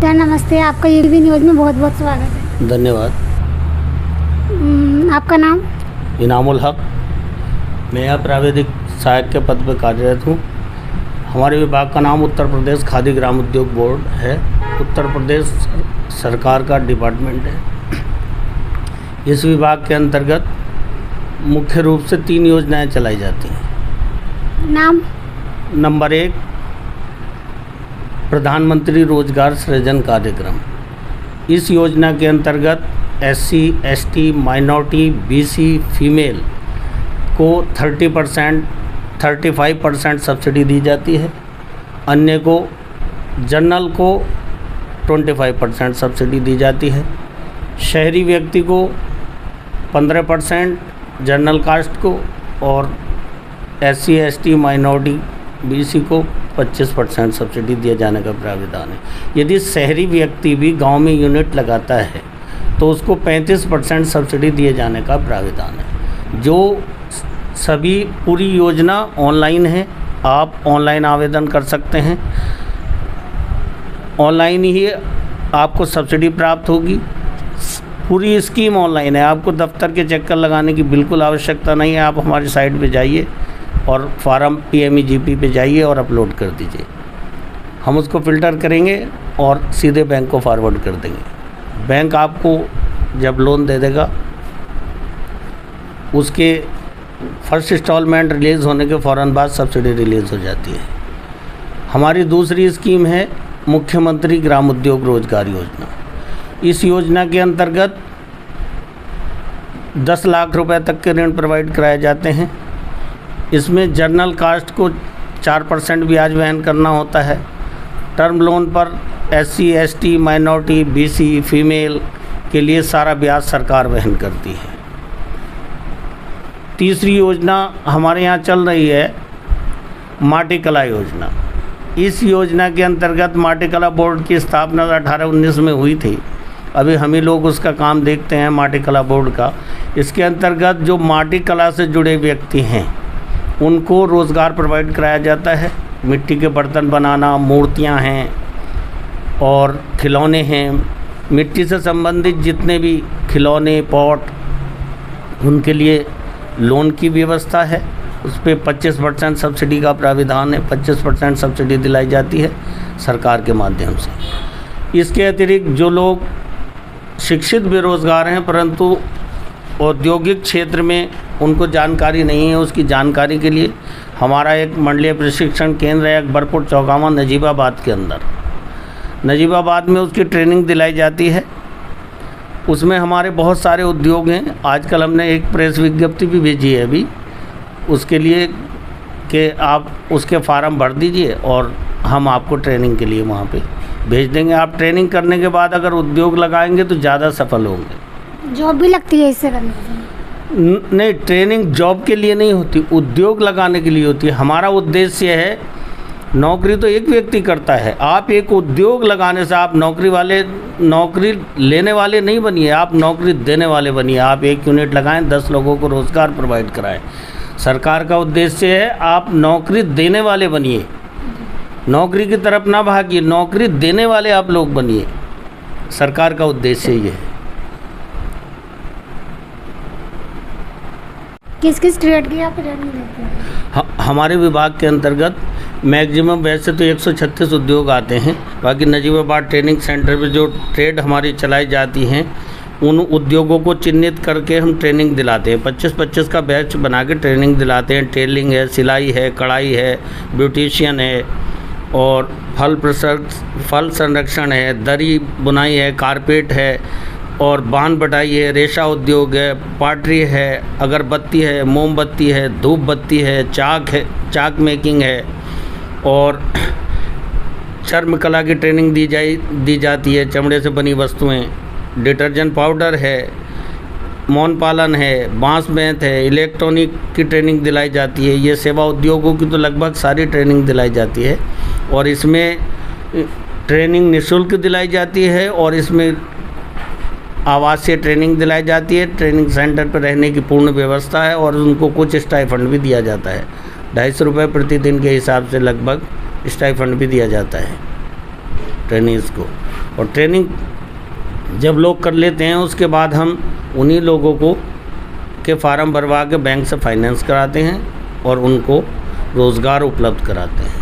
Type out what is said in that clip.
Sir नमस्ते, आपका UV news में बहुत बहुत स्वागत है। धन्यवाद। आपका नाम? इनामुल हक। मैं यहाँ प्राविधिक सहायक के पद पर कार्यरत हूँ। हमारे विभाग का नाम उत्तर प्रदेश खादी ग्राम उद्योग बोर्ड है। उत्तर प्रदेश सरकार का डिपार्टमेंट है। इस विभाग के अंतर्गत मुख्य रूप से 3 योजनाएं चलाई जाती हैं। नाम? नंबर 1 प्रधानमंत्री रोजगार सृजन कार्यक्रम। इस योजना के अंतर्गत SC, ST, minority, BC, female को 30%, 35% सब्सिडी दी जाती है। अन्य को, जनरल को 25% सब्सिडी दी जाती है। शहरी व्यक्ति को 15%, जनरल कास्ट को, और SC, ST, माइनॉरिटी, BC को 25% सब्सिडी दिए जाने का प्राविधान है। यदि शहरी व्यक्ति भी गांव में यूनिट लगाता है तो उसको 35% सब्सिडी दिए जाने का प्राविधान है। जो सभी पूरी योजना ऑनलाइन है, आप ऑनलाइन आवेदन कर सकते हैं। ऑनलाइन ही आपको सब्सिडी प्राप्त होगी। पूरी स्कीम ऑनलाइन है, आपको दफ्तर के चक्कर लगाने की बिल्कुल आवश्यकता नहीं है। आप हमारी साइट पे जाइए और फार्म PMEGP पे जाइए और अपलोड कर दीजिए। हम उसको फ़िल्टर करेंगे और सीधे बैंक को फॉरवर्ड कर देंगे। बैंक आपको जब लोन दे देगा, उसके फर्स्ट इंस्टॉलमेंट रिलीज़ होने के फ़ौरन बाद सब्सिडी रिलीज़ हो जाती है। हमारी दूसरी स्कीम है मुख्यमंत्री ग्राम उद्योग रोजगार योजना। इस योजना के अंतर्गत 10 लाख रुपए तक के ऋण प्रोवाइड कराए जाते हैं। इसमें जनरल कास्ट को 4% ब्याज वहन करना होता है। टर्म लोन पर SC, ST, minority, BC, female के लिए सारा ब्याज सरकार वहन करती है। तीसरी योजना हमारे यहाँ चल रही है माटी कला योजना। इस योजना के अंतर्गत माटी कला बोर्ड की स्थापना 18-19 में हुई थी। अभी हम ही लोग उसका काम देखते हैं, माटी कला बोर्ड का। इसके अंतर्गत जो माटी कला से जुड़े व्यक्ति हैं उनको रोज़गार प्रोवाइड कराया जाता है। मिट्टी के बर्तन बनाना, मूर्तियां हैं और खिलौने हैं, मिट्टी से संबंधित जितने भी खिलौने, पॉट, उनके लिए लोन की व्यवस्था है। उस पर 25% सब्सिडी का प्राविधान है। 25% सब्सिडी दिलाई जाती है सरकार के माध्यम से। इसके अतिरिक्त जो लोग शिक्षित बेरोज़गार हैं परंतु औद्योगिक क्षेत्र में उनको जानकारी नहीं है, उसकी जानकारी के लिए हमारा एक मंडलीय प्रशिक्षण केंद्र है अकबरपुर चौगामा नजीबाबाद के अंदर। नजीबाबाद में उसकी ट्रेनिंग दिलाई जाती है। उसमें हमारे बहुत सारे उद्योग हैं। आजकल हमने एक प्रेस विज्ञप्ति भी भेजी है अभी उसके लिए कि आप उसके फार्म भर दीजिए और हम आपको ट्रेनिंग के लिए वहाँ पे भेज देंगे। आप ट्रेनिंग करने के बाद अगर उद्योग लगाएंगे तो ज़्यादा सफल होंगे। जॉब भी लगती है इससे करने से? नहीं, ट्रेनिंग जॉब के लिए नहीं होती, उद्योग लगाने के लिए होती है। हमारा उद्देश्य है, नौकरी तो एक व्यक्ति करता है, आप एक उद्योग लगाने से आप नौकरी लेने वाले नहीं बनिए, आप नौकरी देने वाले बनिए। आप एक यूनिट लगाएं, 10 लोगों को रोज़गार प्रोवाइड कराएं। सरकार का उद्देश्य है आप नौकरी देने वाले बनिए, नौकरी की तरफ ना भागिए, नौकरी देने वाले आप लोग बनिए। सरकार का उद्देश्य ये है। किस किस ट्रेड की आप ट्रेनिंग देते हैं? हमारे विभाग के अंतर्गत मैक्सिमम वैसे तो 136 उद्योग आते हैं। बाकी नजीबाबाद ट्रेनिंग सेंटर पे जो ट्रेड हमारी चलाई जाती हैं उन उद्योगों को चिन्हित करके हम ट्रेनिंग दिलाते हैं। 25-25 का बैच बना के ट्रेनिंग दिलाते हैं। टेलरिंग है, सिलाई है, कढ़ाई है, ब्यूटिशियन है और फल संरक्षण है, दरी बुनाई है, कारपेट है और बान बटाई है, रेशा उद्योग है, पाटरी है, अगरबत्ती है, मोमबत्ती है, धूप बत्ती है, चाक मेकिंग है और चर्म कला की ट्रेनिंग दी जाती है। चमड़े से बनी वस्तुएं, डिटर्जेंट पाउडर है, मौन पालन है, बांस बेंत है, इलेक्ट्रॉनिक की ट्रेनिंग दिलाई जाती है। ये सेवा उद्योगों की तो लगभग सारी ट्रेनिंग दिलाई जाती है और इसमें ट्रेनिंग निःशुल्क दिलाई जाती है और इसमें आवासीय ट्रेनिंग दिलाई जाती है। ट्रेनिंग सेंटर पर रहने की पूर्ण व्यवस्था है और उनको कुछ स्टाइफंड भी दिया जाता है। 250 रुपये प्रतिदिन के हिसाब से लगभग स्टाइफंड भी दिया जाता है। ट्रेनिंग्स को। और ट्रेनिंग जब लोग कर लेते हैं उसके बाद हम उन्हीं लोगों को के फार्म भरवा के बैंक से फाइनेंस कराते हैं और उनको रोज़गार उपलब्ध कराते हैं।